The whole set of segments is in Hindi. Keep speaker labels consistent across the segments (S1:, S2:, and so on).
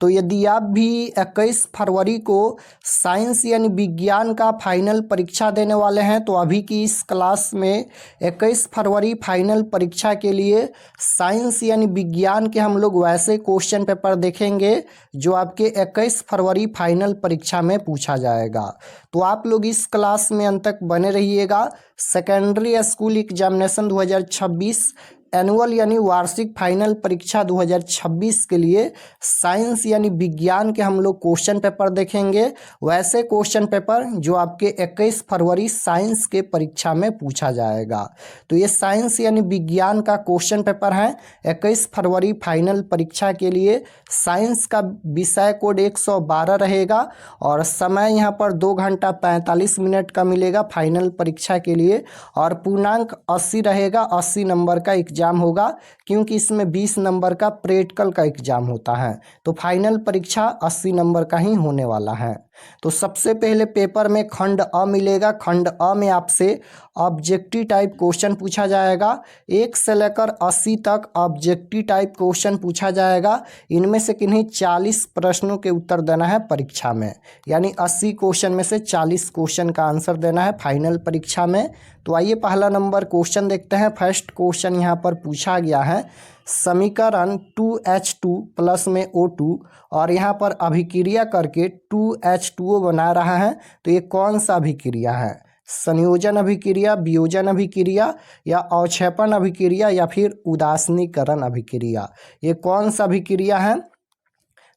S1: तो यदि आप भी 21 फरवरी को साइंस यानी विज्ञान का फाइनल परीक्षा देने वाले हैं तो अभी की इस क्लास में 21 फरवरी फाइनल परीक्षा के लिए साइंस यानी विज्ञान के हम लोग वैसे क्वेश्चन पेपर देखेंगे जो आपके 21 फरवरी फाइनल परीक्षा में पूछा जाएगा। तो आप लोग इस क्लास में अंत तक बने रहिएगा। सेकेंडरी स्कूल एग्जामिनेशन 2026 एनुअल यानी वार्षिक फाइनल परीक्षा 2026 के लिए साइंस यानी विज्ञान के हम लोग क्वेश्चन पेपर देखेंगे, वैसे क्वेश्चन पेपर जो आपके 21 फरवरी साइंस के परीक्षा में पूछा जाएगा। तो ये साइंस यानी विज्ञान का क्वेश्चन पेपर है 21 फरवरी फाइनल परीक्षा के लिए। साइंस का विषय कोड 112 रहेगा और समय यहाँ पर 2 घंटा 45 मिनट का मिलेगा फाइनल परीक्षा के लिए, और पूर्णांक 80 रहेगा। 80 नंबर का एग्जाम होगा क्योंकि इसमें 20 नंबर का प्रैक्टिकल का एग्जाम होता है। तो फाइनल परीक्षा 80 नंबर का ही होने वाला है। तो सबसे पहले पेपर में खंड अ मिलेगा। खंड अ में आपसे ऑब्जेक्टिव टाइप क्वेश्चन पूछा जाएगा। 1 से लेकर 80 तक ऑब्जेक्टिव टाइप क्वेश्चन पूछा जाएगा। इनमें से किन्हीं 40 प्रश्नों के उत्तर देना है परीक्षा में, यानी 80 क्वेश्चन में से 40 क्वेश्चन का आंसर देना है फाइनल परीक्षा में। तो आइए पहला नंबर क्वेश्चन देखते हैं। फर्स्ट क्वेश्चन यहाँ पर पूछा गया है, समीकरण 2H2 प्लस में O2 और यहाँ पर अभिक्रिया करके 2H2O बना रहा है। तो ये कौन सा अभिक्रिया है? संयोजन अभिक्रिया, वियोजन अभिक्रिया या अवक्षेपण अभिक्रिया या फिर उदासीनीकरण अभिक्रिया? ये कौन सा अभिक्रिया है?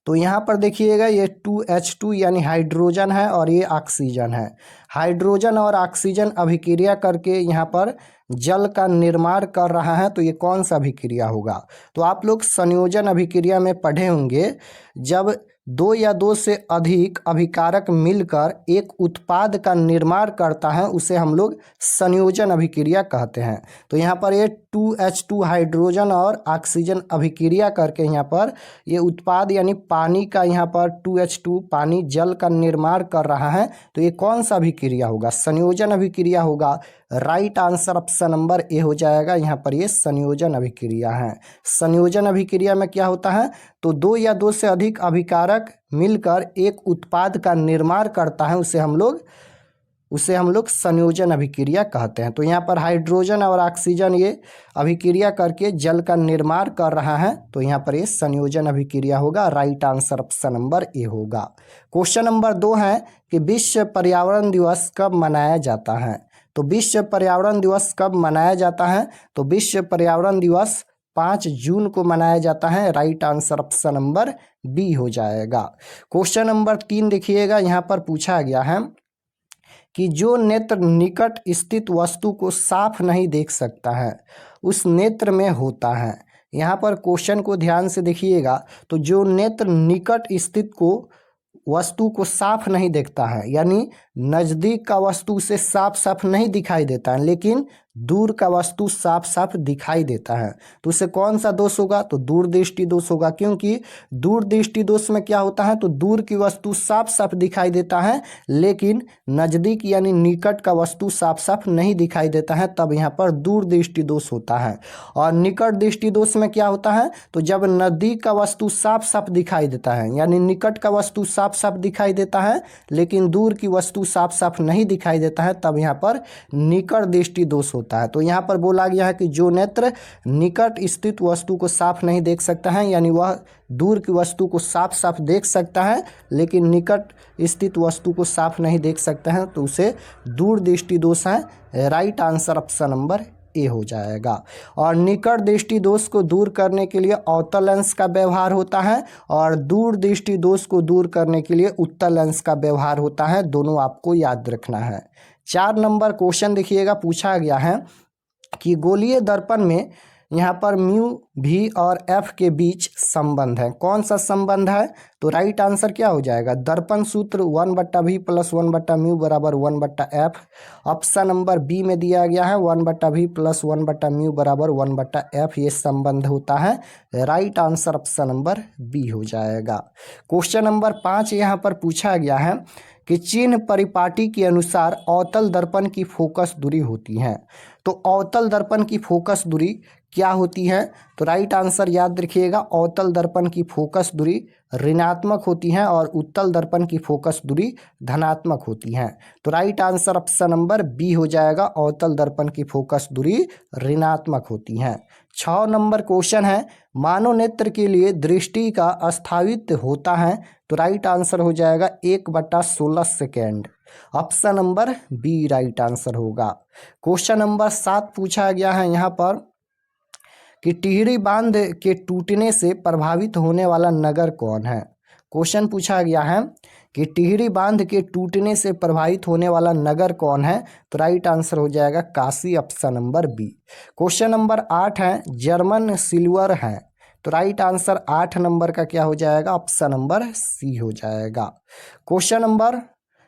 S1: तो यहाँ पर देखिएगा ये 2H2 यानी हाइड्रोजन है और ये ऑक्सीजन है। हाइड्रोजन और ऑक्सीजन अभिक्रिया करके यहाँ पर जल का निर्माण कर रहा है। तो ये कौन सा अभिक्रिया होगा? तो आप लोग संयोजन अभिक्रिया में पढ़े होंगे, जब 2 या 2 से अधिक अभिकारक मिलकर एक उत्पाद का निर्माण करता है उसे हम लोग संयोजन अभिक्रिया कहते हैं। तो यहाँ पर ये 2H2 हाइड्रोजन और ऑक्सीजन अभिक्रिया करके यहाँ पर ये उत्पाद यानी पानी का यहाँ पर 2H2 पानी जल का निर्माण कर रहा है। तो ये कौन सा अभिक्रिया होगा? संयोजन अभिक्रिया होगा। राइट आंसर ऑप्शन नंबर ए हो जाएगा। यहाँ पर ये संयोजन अभिक्रिया है। संयोजन अभिक्रिया में क्या होता है? तो 2 या 2 से अधिक अभिकारक मिलकर एक उत्पाद का निर्माण करता है उसे हम लोग संयोजन अभिक्रिया कहते हैं। तो यहाँ पर हाइड्रोजन और ऑक्सीजन ये अभिक्रिया करके जल का निर्माण कर रहा है। तो यहाँ पर ये संयोजन अभिक्रिया होगा। Right answer option number A होगा। क्वेश्चन नंबर 2 है कि विश्व पर्यावरण दिवस कब मनाया जाता है? तो विश्व पर्यावरण दिवस कब मनाया जाता है? तो विश्व पर्यावरण दिवस 5 जून को मनाया जाता है। Right answer option number B हो जाएगा। क्वेश्चन नंबर 3 देखिएगा, यहाँ पर पूछा गया है कि जो नेत्र निकट स्थित वस्तु को साफ नहीं देख सकता है उस नेत्र में होता है। यहाँ पर क्वेश्चन को ध्यान से देखिएगा। तो जो नेत्र निकट स्थित वस्तु को साफ नहीं देखता है, यानी नज़दीक का वस्तु उसे साफ साफ नहीं दिखाई देता है, लेकिन दूर का वस्तु साफ साफ दिखाई देता है, तो उसे कौन सा दोष होगा? तो दूरदृष्टि दोष होगा। क्योंकि दूरदृष्टि दोष में क्या होता है? तो दूर की वस्तु साफ साफ दिखाई देता है, लेकिन नज़दीक यानी निकट का वस्तु साफ साफ नहीं दिखाई देता है, तब यहाँ पर दूरदृष्टि दोष होता है। और निकट दृष्टि दोष में क्या होता है? तो जब नज़दीक का वस्तु साफ साफ दिखाई देता है, यानी निकट का वस्तु साफ साफ दिखाई देता है लेकिन दूर की वस्तु साफ साफ नहीं दिखाई देता है, तब यहाँ पर निकट दृष्टि दोष होता है। तो यहाँ पर बोला गया है कि जो नेत्र निकट स्थित वस्तु को साफ नहीं देख सकता है, यानी वह दूर की वस्तु को साफ साफ देख सकता है लेकिन निकट स्थित वस्तु को साफ नहीं देख सकता है, तो उसे दूरदृष्टि दोष है। राइट आंसर ऑप्शन नंबर ए हो जाएगा। और निकट दृष्टि दोष को दूर करने के लिए अवतल लेंस का व्यवहार होता है और दूर दृष्टि दोष को दूर करने के लिए उत्तल लेंस का व्यवहार होता है। दोनों आपको याद रखना है। 4 नंबर क्वेश्चन देखिएगा, पूछा गया है कि गोलीय दर्पण में यहाँ पर म्यू भी और एफ के बीच संबंध है। कौन सा संबंध है? तो राइट आंसर क्या हो जाएगा? दर्पण सूत्र 1/v प्लस 1/म्यू बराबर 1/f। ऑप्शन नंबर बी में दिया गया है 1/v प्लस 1/म्यू बराबर 1/f, ये संबंध होता है। Right answer option number B हो जाएगा। क्वेश्चन नंबर 5 यहाँ पर पूछा गया है कि चिन्ह परिपाटी के अनुसार अवतल दर्पण की फोकस दूरी होती है। तो अवतल दर्पण की फोकस दूरी क्या होती है? तो राइट आंसर याद रखिएगा, अवतल दर्पण की फोकस दूरी ऋणात्मक होती है और उत्तल दर्पण की फोकस दूरी धनात्मक होती है। तो right answer option number B हो जाएगा, अवतल दर्पण की फोकस दूरी ऋणात्मक होती है। 6 नंबर क्वेश्चन है, मानव नेत्र के लिए दृष्टि का अस्थायित्व होता है। तो राइट आंसर हो जाएगा 1/16 second, option number B right answer होगा। क्वेश्चन नंबर 7 पूछा गया है यहाँ पर कि टिहरी बांध के टूटने से प्रभावित होने वाला नगर कौन है? क्वेश्चन पूछा गया है कि टिहरी बांध के टूटने से प्रभावित होने वाला नगर कौन है? तो राइट आंसर हो जाएगा Kashi, option number B. Question number 8 है, जर्मन सिल्वर है। तो राइट आंसर 8 नंबर का क्या हो जाएगा? ऑप्शन नंबर सी हो जाएगा। क्वेश्चन नंबर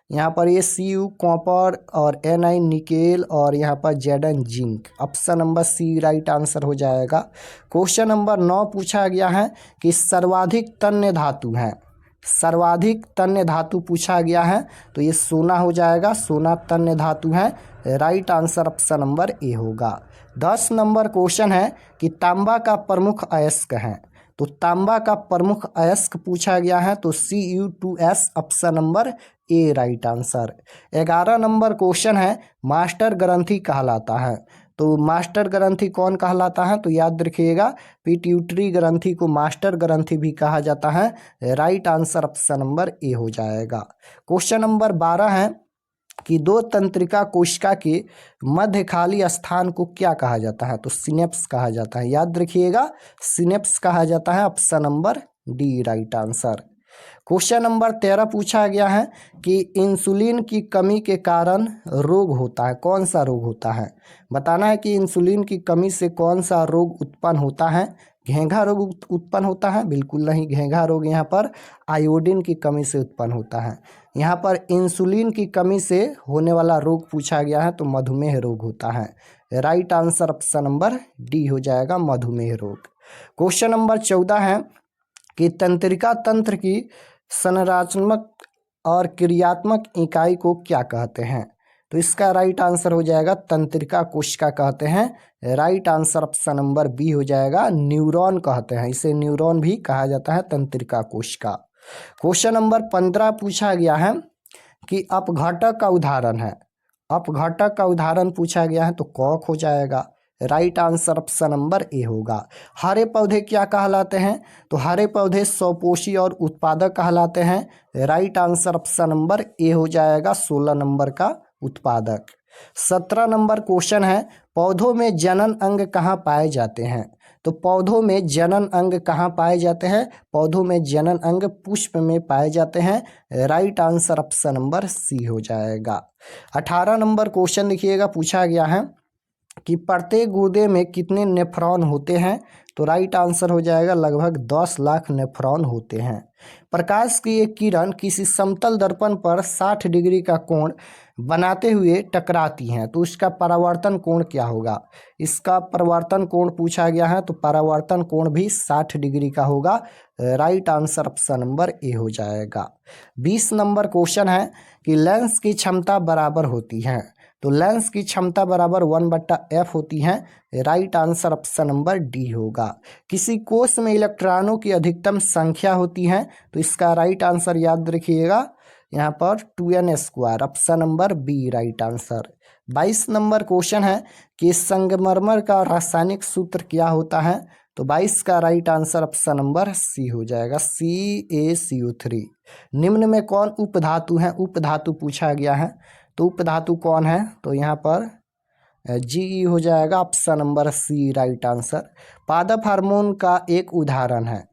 S1: यहाँ पर ये Cu कॉपर और Ni निकेल और यहाँ पर Zn zinc, option number C right answer हो जाएगा। क्वेश्चन नंबर 9 पूछा गया है कि सर्वाधिक तन्य धातु है, सर्वाधिक तन्य धातु पूछा गया है। तो ये सोना हो जाएगा, सोना तन्य धातु है, right answer option number A होगा। 10 नंबर क्वेश्चन है कि तांबा का प्रमुख अयस्क है। तो तांबा का प्रमुख अयस्क पूछा गया है, तो Cu2S, ऑप्शन नंबर ए राइट आंसर। 11 नंबर क्वेश्चन है, मास्टर ग्रंथि कहलाता है। तो मास्टर ग्रंथि कौन कहलाता है? तो याद रखिएगा, पिट्यूटरी ग्रंथि को मास्टर ग्रंथि भी कहा जाता है, राइट आंसर ऑप्शन नंबर ए हो जाएगा। क्वेश्चन नंबर 12 है कि दो तंत्रिका कोशिका के मध्य खाली स्थान को क्या कहा जाता है? तो सिनेप्स कहा जाता है, याद रखिएगा, सिनेप्स कहा जाता है, option number D right answer. Question number 13 पूछा गया है कि इंसुलिन की कमी के कारण रोग होता है, कौन सा रोग होता है? बताना है कि इंसुलिन की कमी से कौन सा रोग उत्पन्न होता है। घेंघा रोग उत्पन्न होता है? बिल्कुल नहीं, घेंघा रोग यहाँ पर आयोडीन की कमी से उत्पन्न होता है। यहाँ पर इंसुलिन की कमी से होने वाला रोग पूछा गया है, तो मधुमेह रोग होता है, right answer option number D हो जाएगा, मधुमेह रोग। क्वेश्चन नंबर 14 है कि तंत्रिका तंत्र की संरचनात्मक और क्रियात्मक इकाई को क्या कहते हैं? तो इसका राइट आंसर हो जाएगा तंत्रिका कोशिका कहते हैं, right answer option number B हो जाएगा, न्यूरॉन कहते हैं, इसे न्यूरॉन भी कहा जाता है, तंत्रिका कोशिका। क्वेश्चन नंबर 15 पूछा गया है कि अपघटक का उदाहरण है, अपघटक का उदाहरण पूछा गया है, तो कॉक हो जाएगा, right answer option number A होगा। हरे पौधे क्या कहलाते हैं? तो हरे पौधे स्वपोषी और उत्पादक कहलाते हैं, राइट आंसर ऑप्शन नंबर ए हो जाएगा, 16 नंबर का उत्पादक। 17 नंबर क्वेश्चन है, पौधों में जनन अंग कहाँ पाए जाते हैं? तो पौधों में जनन अंग कहाँ पाए जाते हैं? पौधों में जनन अंग पुष्प में पाए जाते हैं, right answer option number C हो जाएगा। 18 नंबर क्वेश्चन देखिएगा, पूछा गया है कि प्रत्येक गुर्दे में कितने नेफ्रॉन होते हैं? तो राइट आंसर हो जाएगा लगभग 10 लाख नेफ्रॉन होते हैं। प्रकाश की एक किरण किसी समतल दर्पण पर 60 डिग्री का कोण बनाते हुए टकराती हैं, तो इसका परावर्तन कोण क्या होगा? इसका परावर्तन कोण पूछा गया है, तो परावर्तन कोण भी 60 डिग्री का होगा, राइट आंसर ऑप्शन नंबर ए हो जाएगा। 20 नंबर क्वेश्चन है कि लेंस की क्षमता बराबर होती है। तो लेंस की क्षमता बराबर 1/f होती है, right answer option number D होगा। किसी कोष में इलेक्ट्रॉनों की अधिकतम संख्या होती है, तो इसका राइट आंसर याद रखिएगा, यहाँ पर 2n², option number B right answer. 22 number question है कि संगमरमर का रासायनिक सूत्र क्या होता है? तो 22 का right answer option number C हो जाएगा, CaCO3। निम्न में कौन उपधातु है? उपधातु पूछा गया है, तो उपधातु कौन है? तो यहाँ पर Ge हो जाएगा, option number C right answer. पादप हार्मोन का एक उदाहरण है,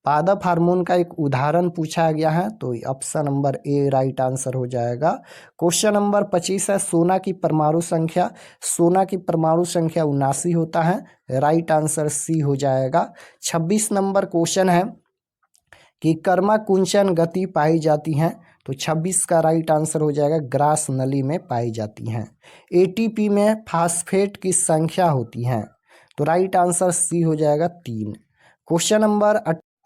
S1: पादप हार्मोन का एक उदाहरण पूछा गया है, तो ऑप्शन नंबर ए राइट आंसर हो जाएगा। क्वेश्चन नंबर 25 है, सोना की परमाणु संख्या, सोना की परमाणु संख्या 79 होता है, राइट आंसर सी हो जाएगा। 26 नंबर क्वेश्चन है कि कर्मा कुंचन गति पाई जाती है, तो 26 का राइट आंसर हो जाएगा, ग्रास नली में पाई जाती हैं। एटीपी में फास्फेट की संख्या होती है, तो राइट आंसर सी हो जाएगा 3। क्वेश्चन नंबर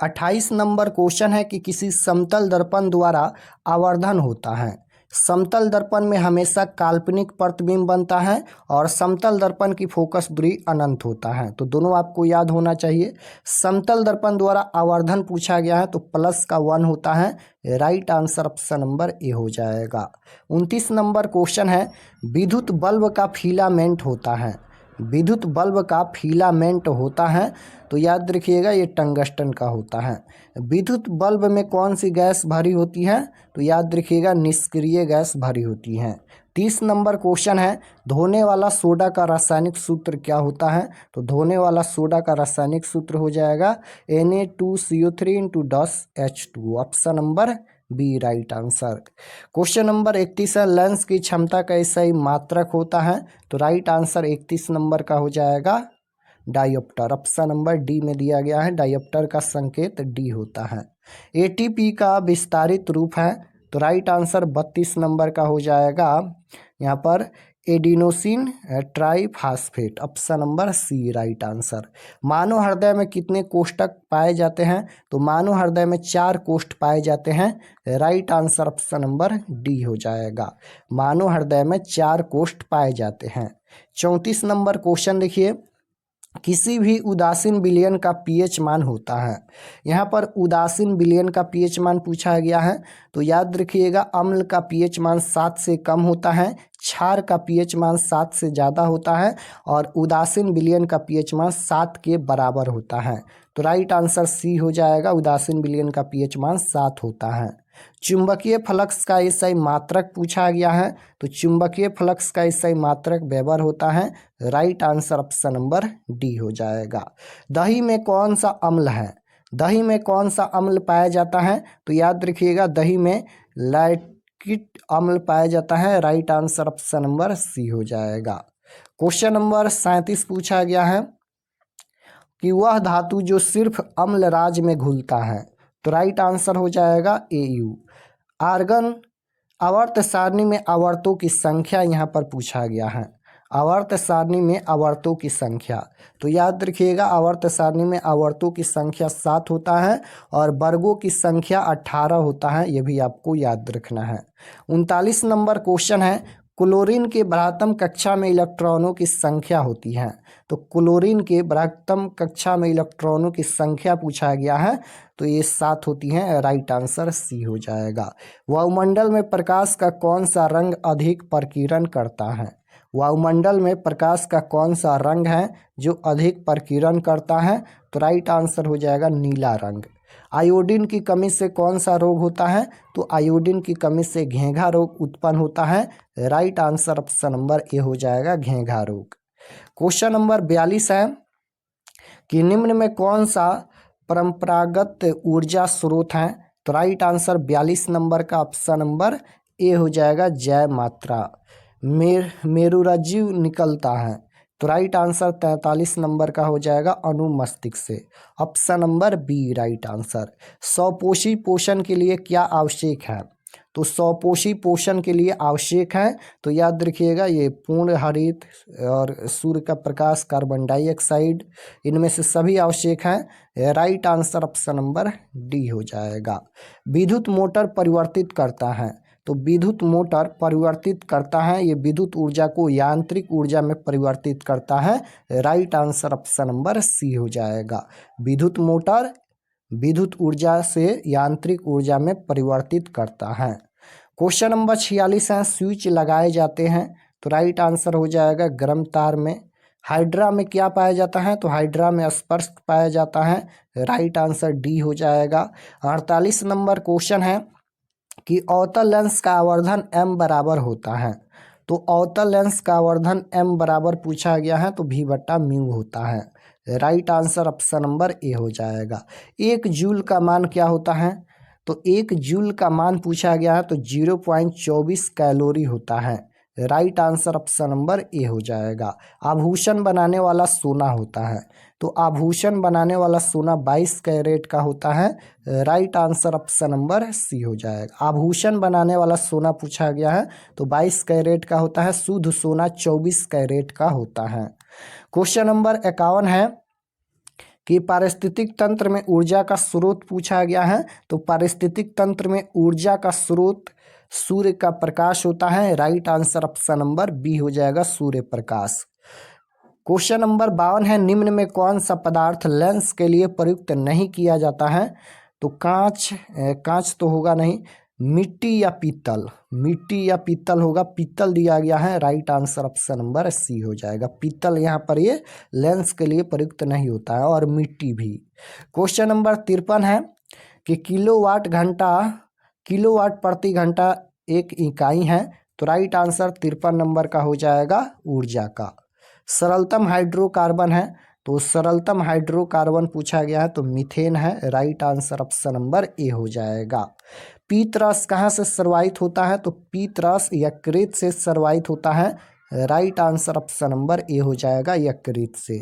S1: 28 नंबर क्वेश्चन है कि किसी समतल दर्पण द्वारा आवर्धन होता है, समतल दर्पण में हमेशा काल्पनिक प्रतिबिंब बनता है और समतल दर्पण की फोकस दूरी अनंत होता है। तो दोनों आपको याद होना चाहिए। समतल दर्पण द्वारा आवर्धन पूछा गया है तो प्लस का 1 होता है। राइट आंसर ऑप्शन नंबर ए हो जाएगा। 29 नंबर क्वेश्चन है, विद्युत बल्ब का फिलामेंट होता है। विद्युत बल्ब का फिलामेंट होता है तो याद रखिएगा ये टंगस्टन का होता है। विद्युत बल्ब में कौन सी गैस भरी होती है तो याद रखिएगा निष्क्रिय गैस भरी होती है। 30 नंबर क्वेश्चन है, धोने वाला सोडा का रासायनिक सूत्र क्या होता है। तो धोने वाला सोडा का रासायनिक सूत्र हो जाएगा Na2CO3 × 10H2। Option number B right answer. Question number 31 है, लेंस की क्षमता का सही मात्रक होता है। तो राइट आंसर 31 नंबर का हो जाएगा डायोप्टर। ऑप्शन नंबर डी में दिया गया है, डायोप्टर का संकेत डी होता है। एटीपी का विस्तारित रूप है। तो राइट आंसर 32 नंबर का हो जाएगा यहाँ पर adenosine triphosphate. Option number C right answer. मानव हृदय में कितने कोष्ठक पाए जाते हैं। तो मानव हृदय में 4 कोष्ठ पाए जाते हैं। Right answer option number D हो जाएगा। मानव हृदय में 4 कोष्ठ पाए जाते हैं। 34 नंबर क्वेश्चन देखिए, किसी भी उदासीन विलयन का पीएच मान होता है। यहाँ पर उदासीन विलयन का पीएच मान पूछा गया है तो याद रखिएगा अम्ल का पीएच मान 7 से कम होता है, क्षार का पीएच मान 7 से ज़्यादा होता है और उदासीन विलयन का पीएच मान 7 के बराबर होता है। तो राइट आंसर सी हो जाएगा, उदासीन विलयन का पीएच मान 7 होता है। चुंबकीय फ्लक्स का एसआई मात्रक पूछा गया है तो चुंबकीय फ्लक्स का एसआई मात्रक वेबर होता है। Right answer option number D हो जाएगा। दही में कौन सा अम्ल है। दही में कौन सा अम्ल पाया जाता है तो याद रखिएगा दही में लैक्टिक अम्ल पाया जाता है। Right answer option number C हो जाएगा। क्वेश्चन नंबर 37 पूछा गया है कि वह धातु जो सिर्फ अम्ल राज में घुलता है। तो राइट आंसर हो जाएगा एयू। आर्गन आवर्त सारणी में आवर्तों की संख्या यहाँ पर पूछा गया है। आवर्त सारणी में आवर्तों की संख्या तो याद रखिएगा आवर्त सारणी में आवर्तों की संख्या 7 होता है और वर्गों की संख्या 18 होता है, ये भी आपको याद रखना है। 39 नंबर क्वेश्चन है, क्लोरीन के बृहत्तम कक्षा में इलेक्ट्रॉनों की संख्या होती है। तो क्लोरीन के बृहत्तम कक्षा में इलेक्ट्रॉनों की संख्या पूछा गया है तो ये 7 होती हैं। राइट आंसर सी हो जाएगा। वायुमंडल में प्रकाश का कौन सा रंग अधिक प्रकीर्णन करता है। वायुमंडल में प्रकाश का कौन सा रंग है जो अधिक प्रकीर्णन करता है। तो राइट आंसर हो जाएगा नीला रंग। आयोडीन की कमी से कौन सा रोग होता है। तो आयोडीन की कमी से घेंघा रोग उत्पन्न होता है। राइट आंसर ऑप्शन नंबर ए हो जाएगा घेंघा रोग। क्वेश्चन नंबर 42 है कि निम्न में कौन सा परंपरागत ऊर्जा स्रोत है। तो राइट आंसर 42 नंबर का ऑप्शन नंबर ए हो जाएगा जय मात्रा। मेरुरज्जु निकलता है। तो राइट आंसर 43 नंबर का हो जाएगा अनुमस्तिष्क से। Option number B right answer. स्वपोषी पोषण के लिए क्या आवश्यक है। तो स्वपोषी पोषण के लिए आवश्यक है तो याद रखिएगा ये पूर्ण हरित और सूर्य का प्रकाश, कार्बन डाइऑक्साइड, इनमें से सभी आवश्यक हैं। Right answer option number D हो जाएगा। विद्युत मोटर परिवर्तित करता है। तो विद्युत मोटर परिवर्तित करता है, ये विद्युत ऊर्जा को यांत्रिक ऊर्जा में परिवर्तित करता है। Right answer option number C हो जाएगा। विद्युत मोटर विद्युत ऊर्जा से यांत्रिक ऊर्जा में परिवर्तित करता है। क्वेश्चन नंबर 46 है, स्विच लगाए जाते हैं। तो राइट आंसर हो जाएगा गर्म तार में। हाइड्रा में क्या पाया जाता है। तो हाइड्रा में स्पर्श पाया जाता है। राइट आंसर डी हो जाएगा। 48 नंबर क्वेश्चन है कि अवतल लेंस का आवर्धन m बराबर होता है। तो अवतल लेंस का आवर्धन m बराबर पूछा गया है तो v/μ होता है। राइट आंसर ऑप्शन नंबर ए हो जाएगा। 1 जूल का मान क्या होता है। तो 1 जूल का मान पूछा गया है तो 0.24 कैलोरी होता है। राइट आंसर ऑप्शन नंबर ए हो जाएगा। आभूषण बनाने वाला सोना होता है। तो आभूषण बनाने वाला सोना 22 कैरेट का होता है। Right answer option number C हो जाएगा। आभूषण बनाने वाला सोना पूछा गया है तो 22 कैरेट का होता है। शुद्ध सोना 24 कैरेट का होता है। क्वेश्चन नंबर 51 है कि पारिस्थितिक तंत्र में ऊर्जा का स्रोत पूछा गया है, तो पारिस्थितिक तंत्र में ऊर्जा का स्रोत सूर्य का प्रकाश होता है। Right answer option number B हो जाएगा, सूर्य प्रकाश। क्वेश्चन नंबर 52 है, निम्न में कौन सा पदार्थ लेंस के लिए प्रयुक्त नहीं किया जाता है? तो कांच तो होगा नहीं, मिट्टी या पीतल, मिट्टी या पीतल होगा, पीतल दिया गया है। Right answer option number C हो जाएगा, पीतल यहाँ पर ये लेंस के लिए प्रयुक्त नहीं होता है, और मिट्टी भी। क्वेश्चन नंबर 53 है कि किलोवाट प्रति घंटा एक इकाई है, तो राइट आंसर 53 नंबर का हो जाएगा ऊर्जा का। सरलतम हाइड्रोकार्बन है, तो सरलतम हाइड्रोकार्बन पूछा गया है, तो मीथेन है। राइट आंसर ऑप्शन नंबर ए हो जाएगा। पीत रस कहाँ से सर्वाहित होता है? तो पीत रस यकृत से सर्वाहित होता है। राइट आंसर ऑप्शन नंबर ए हो जाएगा, यकृत से।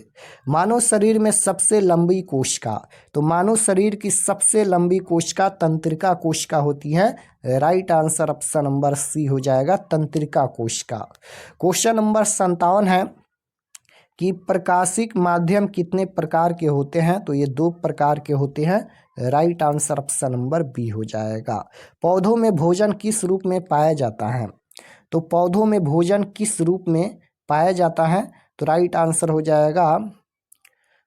S1: मानव शरीर में सबसे लंबी कोशिका, तो मानव शरीर की सबसे लंबी कोशिका तंत्रिका कोशिका होती है। Right answer option number C हो जाएगा, तंत्रिका कोशिका। क्वेश्चन नंबर 57 है कि प्रकाशिक माध्यम कितने प्रकार के होते हैं? तो ये 2 प्रकार के होते हैं। Right answer option number B हो जाएगा। पौधों में भोजन किस रूप में पाया जाता है? तो पौधों में भोजन किस रूप में पाया जाता है? तो राइट आंसर हो जाएगा,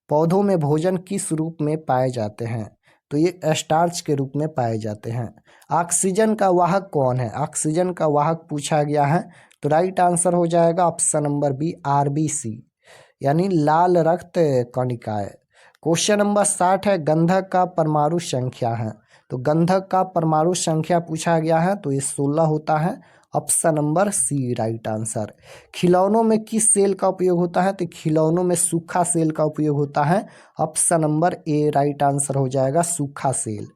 S1: पौधों में भोजन किस रूप में पाए जाते हैं? तो ये स्टार्च के रूप में पाए जाते हैं। ऑक्सीजन का वाहक कौन है? ऑक्सीजन का वाहक पूछा गया है, तो राइट आंसर हो जाएगा ऑप्शन नंबर बी, आरबीसी, यानी लाल रक्त कणिकाएं। क्वेश्चन नंबर 60 है, गंधक का परमाणु संख्या है, तो गंधक का परमाणु संख्या पूछा गया है, तो ये 16 होता है। Option number C right answer. खिलौनों में किस सेल का उपयोग होता है? तो खिलौनों में सूखा सेल का उपयोग होता है। ऑप्शन नंबर ए राइट आंसर हो जाएगा, सूखा सेल।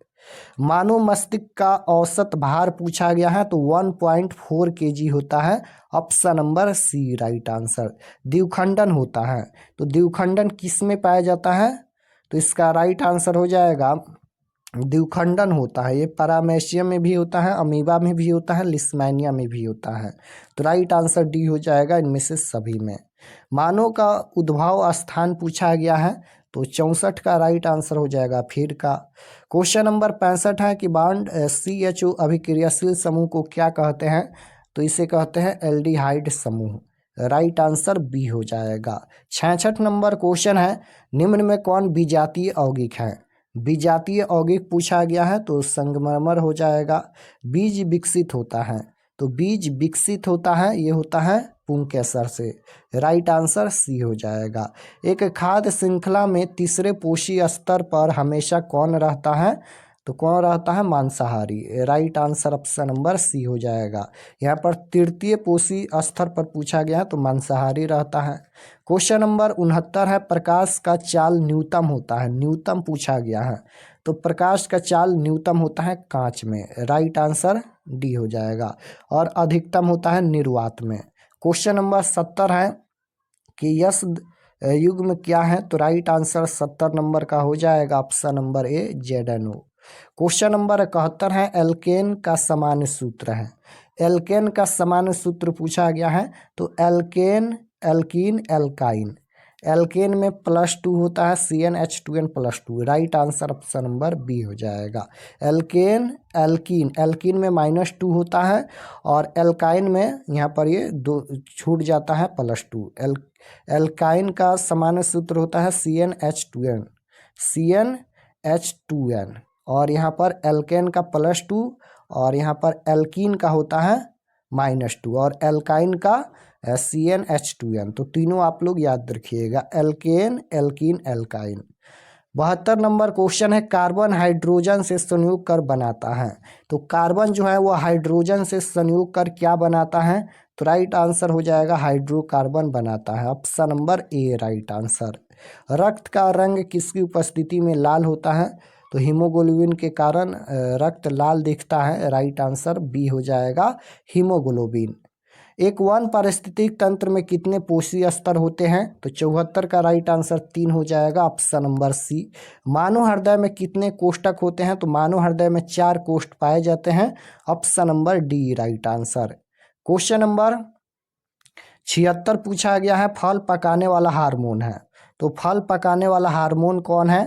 S1: मानव मस्तिष्क का औसत भार पूछा गया है, तो 1.4 kg होता है। Option number C right answer. द्विखंडन होता है, तो द्विखंडन किस में पाया जाता है? तो इसका राइट आंसर हो जाएगा, द्विखंडन होता है ये पैरामेशियम में भी होता है, अमीबा में भी होता है, लिस्मैनिया में भी होता है। तो राइट आंसर डी हो जाएगा इनमें से सभी में। मानव का उद्भव स्थान पूछा गया है, तो 64 का राइट आंसर हो जाएगा फिर का। क्वेश्चन नंबर 65 है कि बॉन्ड CHO अभिक्रियाशील समूह को क्या कहते हैं? तो इसे कहते हैं एल्डिहाइड समूह। राइट आंसर बी हो जाएगा। 66 नंबर क्वेश्चन है, निम्न में कौन विजातीय यौगिक है? विजातीय यौगिक पूछा गया है, तो संगमरमर हो जाएगा। बीज विकसित होता है, तो बीज विकसित होता है, ये होता है पुंकेसर से। राइट आंसर सी हो जाएगा। एक खाद्य श्रृंखला में तीसरे पोषी स्तर पर हमेशा कौन रहता है? तो कौन रहता है? मांसाहारी। Right answer option number C हो जाएगा। यहाँ पर तृतीय पोषी स्तर पर पूछा गया है, तो मांसाहारी रहता है। क्वेश्चन नंबर 69 है, प्रकाश का चाल न्यूनतम होता है, न्यूनतम पूछा गया है, तो प्रकाश का चाल न्यूनतम होता है कांच में। राइट आंसर डी हो जाएगा। और अधिकतम होता है निर्वात में। क्वेश्चन नंबर 70 है कि यश युग्म क्या है? तो राइट आंसर 70 नंबर का हो जाएगा ऑप्शन नंबर ए, ZNO। क्वेश्चन नंबर 71 है, एल्केन का सामान्य सूत्र है। एल्केन का सामान्य सूत्र पूछा गया है, तो एल्केन, एल्कीन, एल्काइन। एल्केन में +2 होता है, CnH2n+2। Right answer option number B हो जाएगा। एल्केन, एल्कीन, एल्कीन में -2 होता है, और एल्काइन में यहाँ पर ये 2 छूट जाता है, +2। एल्काइन का सामान्य सूत्र होता है CnH2n, CnH2n, और यहाँ पर एल्केन का +2, और यहाँ पर एल्कीन का होता है -2, और एल्काइन का CnH2n। तो तीनों आप लोग याद रखिएगा, alkane, alkene, alkyne. 72 number question है, कार्बन हाइड्रोजन से संयोग कर बनाता है। तो कार्बन जो है वो हाइड्रोजन से संयोग कर क्या बनाता है? तो राइट आंसर हो जाएगा, हाइड्रोकार्बन बनाता है। ऑप्शन नंबर ए राइट आंसर। रक्त का रंग किसकी उपस्थिति में लाल होता है? तो हीमोग्लोबिन के कारण रक्त लाल दिखता है। राइट आंसर बी हो जाएगा, हीमोग्लोबिन। एक वन पारिस्थितिक तंत्र में कितने पोषी स्तर होते हैं? तो 74 का राइट आंसर 3 हो जाएगा, ऑप्शन नंबर सी। मानव हृदय में कितने कोष्ठक होते हैं? तो मानव हृदय में 4 कोष्ठ पाए जाते हैं। Option number D right answer. Question number 76 पूछा गया है, फल पकाने वाला हार्मोन है। तो फल पकाने वाला हार्मोन कौन है?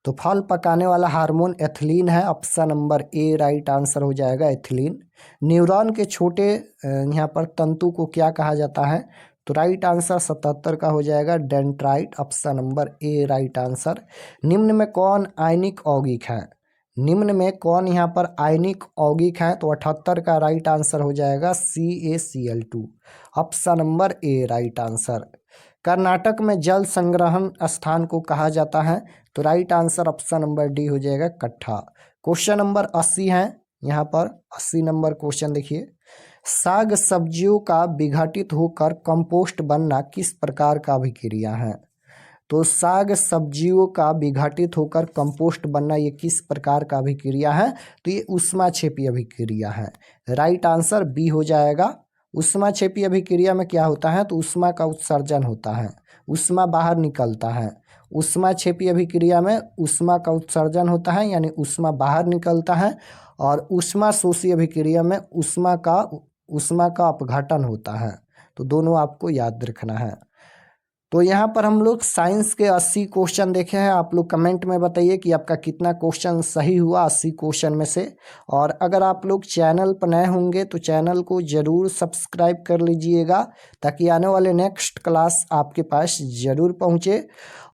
S1: तो फल पकाने वाला हार्मोन एथिलीन है। ऑप्शन नंबर ए राइट आंसर हो जाएगा, एथिलीन। न्यूरॉन के छोटे यहाँ पर तंतु को क्या कहा जाता है? तो राइट आंसर 77 का हो जाएगा, डेंड्राइट। ऑप्शन नंबर ए राइट आंसर। निम्न में कौन आयनिक यौगिक है? निम्न में कौन यहाँ पर आयनिक यौगिक है? तो 78 का राइट आंसर हो जाएगा CaCl2। ऑप्शन नंबर ए राइट आंसर। कर्नाटक में जल संग्रहण स्थान को कहा जाता है? तो right answer option number D हो जाएगा, कट्ठा। क्वेश्चन नंबर 80 है यहाँ पर। 80 नंबर क्वेश्चन देखिए, साग सब्जियों का विघटित होकर कंपोस्ट बनना किस प्रकार का अभिक्रिया है? तो साग सब्जियों का विघटित होकर कंपोस्ट बनना ये किस प्रकार का अभिक्रिया है? तो ये ऊष्माक्षेपी अभिक्रिया है। राइट आंसर बी हो जाएगा। ऊष्माक्षेपी अभिक्रिया में क्या होता है? तो ऊष्मा का उत्सर्जन होता है, ऊष्मा बाहर निकलता है। ऊष्माक्षेपी अभिक्रिया में ऊष्मा का उत्सर्जन होता है, यानी ऊष्मा बाहर निकलता है। और ऊष्मा शोषी अभिक्रिया में ऊष्मा का अपघटन होता है। तो दोनों आपको याद रखना है। तो यहाँ पर हम लोग साइंस के 80 क्वेश्चन देखे हैं। आप लोग कमेंट में बताइए कि आपका कितना क्वेश्चन सही हुआ 80 क्वेश्चन में से। और अगर आप लोग चैनल पर नए होंगे तो चैनल को ज़रूर सब्सक्राइब कर लीजिएगा, ताकि आने वाले नेक्स्ट क्लास आपके पास ज़रूर पहुँचे।